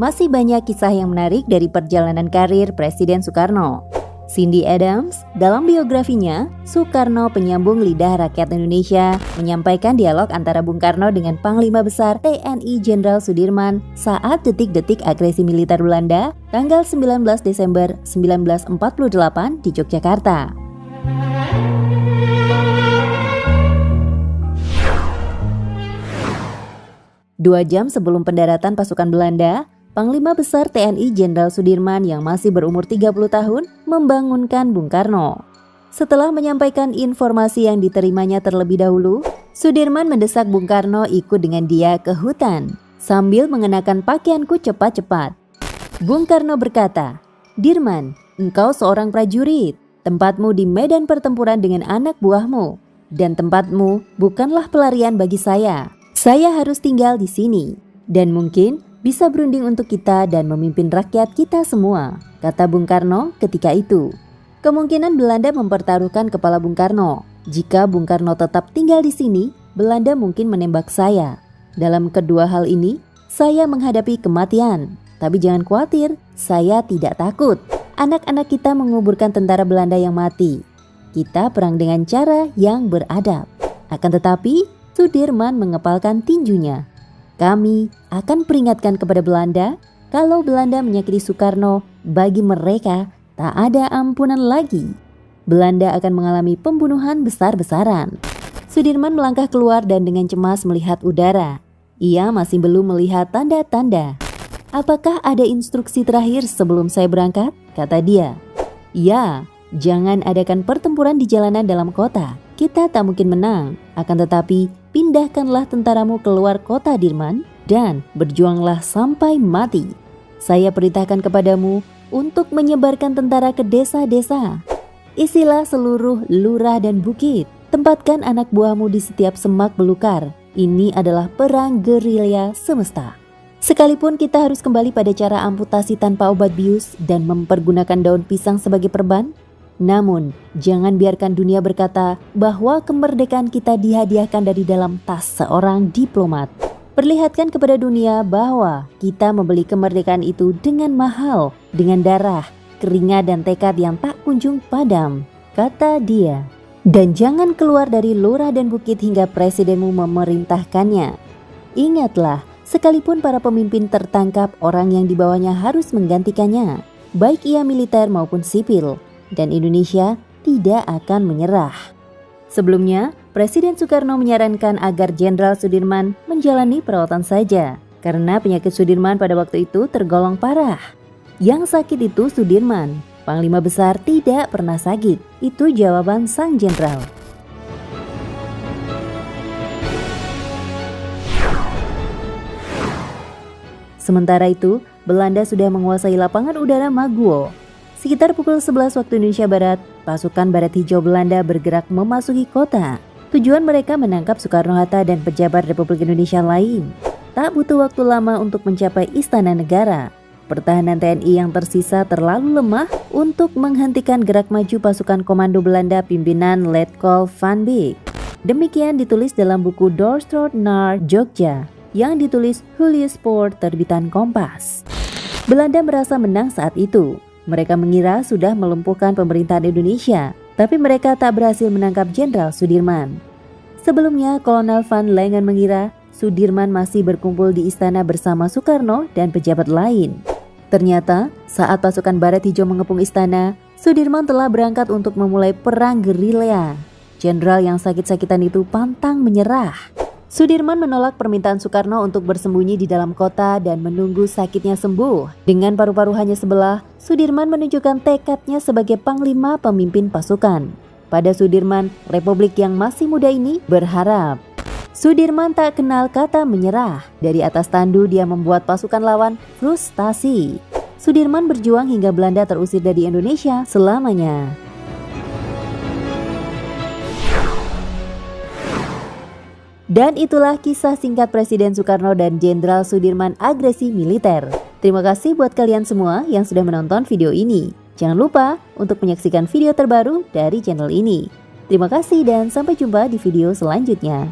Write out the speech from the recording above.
masih banyak kisah yang menarik dari perjalanan karir Presiden Soekarno. Cindy Adams, dalam biografinya, Soekarno Penyambung Lidah Rakyat Indonesia, menyampaikan dialog antara Bung Karno dengan Panglima Besar TNI Jenderal Sudirman saat detik-detik agresi militer Belanda tanggal 19 Desember 1948 di Yogyakarta. Dua jam sebelum pendaratan pasukan Belanda, Panglima Besar TNI Jenderal Sudirman yang masih berumur 30 tahun membangunkan Bung Karno. Setelah menyampaikan informasi yang diterimanya terlebih dahulu, Sudirman mendesak Bung Karno ikut dengan dia ke hutan sambil mengenakan pakaianku cepat-cepat. Bung Karno berkata, "Dirman, engkau seorang prajurit. Tempatmu di medan pertempuran dengan anak buahmu, dan tempatmu bukanlah pelarian bagi saya. Saya harus tinggal di sini, dan mungkin bisa berunding untuk kita dan memimpin rakyat kita semua," kata Bung Karno ketika itu. Kemungkinan Belanda mempertaruhkan kepala Bung Karno. Jika Bung Karno tetap tinggal di sini, Belanda mungkin menembak saya. Dalam kedua hal ini, saya menghadapi kematian. Tapi jangan khawatir, saya tidak takut. Anak-anak kita menguburkan tentara Belanda yang mati. Kita perang dengan cara yang beradab. Akan tetapi, Sudirman mengepalkan tinjunya. "Kami akan peringatkan kepada Belanda, kalau Belanda menyakiti Soekarno, bagi mereka tak ada ampunan lagi. Belanda akan mengalami pembunuhan besar-besaran." Sudirman melangkah keluar dan dengan cemas melihat udara. Ia masih belum melihat tanda-tanda. "Apakah ada instruksi terakhir sebelum saya berangkat?" kata dia. "Ya, jangan adakan pertempuran di jalanan dalam kota. Kita tak mungkin menang. Akan tetapi, pindahkanlah tentaramu keluar kota Dirman dan berjuanglah sampai mati. Saya perintahkan kepadamu untuk menyebarkan tentara ke desa-desa. Isilah seluruh lurah dan bukit. Tempatkan anak buahmu di setiap semak belukar. Ini adalah perang gerilya semesta. Sekalipun kita harus kembali pada cara amputasi tanpa obat bius dan mempergunakan daun pisang sebagai perban, namun jangan biarkan dunia berkata bahwa kemerdekaan kita dihadiahkan dari dalam tas seorang diplomat. Perlihatkan kepada dunia bahwa kita membeli kemerdekaan itu dengan mahal, dengan darah, keringat dan tekad yang tak kunjung padam," kata dia. "Dan jangan keluar dari lurah dan bukit hingga presidenmu memerintahkannya. Ingatlah, sekalipun para pemimpin tertangkap, orang yang di bawahnya harus menggantikannya, baik ia militer maupun sipil, dan Indonesia tidak akan menyerah." Sebelumnya, Presiden Soekarno menyarankan agar Jenderal Sudirman menjalani perawatan saja, karena penyakit Sudirman pada waktu itu tergolong parah. Yang sakit itu Sudirman, Panglima Besar tidak pernah sakit. Itu jawaban sang jenderal. Sementara itu, Belanda sudah menguasai lapangan udara Maguwo. Sekitar pukul 11 waktu Indonesia Barat, pasukan Baret Hijau Belanda bergerak memasuki kota. Tujuan mereka menangkap Soekarno-Hatta dan pejabat Republik Indonesia lain. Tak butuh waktu lama untuk mencapai Istana Negara. Pertahanan TNI yang tersisa terlalu lemah untuk menghentikan gerak maju pasukan komando Belanda pimpinan Letkol Van Beek. Demikian ditulis dalam buku Dorstrot naar Jogja yang ditulis Julius Poort terbitan Kompas. Belanda merasa menang saat itu. Mereka mengira sudah melumpuhkan pemerintahan Indonesia, tapi mereka tak berhasil menangkap Jenderal Sudirman. Sebelumnya, Kolonel Van Lengen mengira Sudirman masih berkumpul di istana bersama Soekarno dan pejabat lain. Ternyata, saat pasukan Baret Hijau mengepung istana, Sudirman telah berangkat untuk memulai perang gerilya. Jenderal yang sakit-sakitan itu pantang menyerah. Sudirman menolak permintaan Soekarno untuk bersembunyi di dalam kota dan menunggu sakitnya sembuh. Dengan paru-paru hanya sebelah, Sudirman menunjukkan tekadnya sebagai panglima pemimpin pasukan. Pada Sudirman, Republik yang masih muda ini berharap. Sudirman tak kenal kata menyerah. Dari atas tandu dia membuat pasukan lawan frustasi. Sudirman berjuang hingga Belanda terusir dari Indonesia selamanya. Dan itulah kisah singkat Presiden Soekarno dan Jenderal Sudirman agresi militer. Terima kasih buat kalian semua yang sudah menonton video ini. Jangan lupa untuk menyaksikan video terbaru dari channel ini. Terima kasih dan sampai jumpa di video selanjutnya.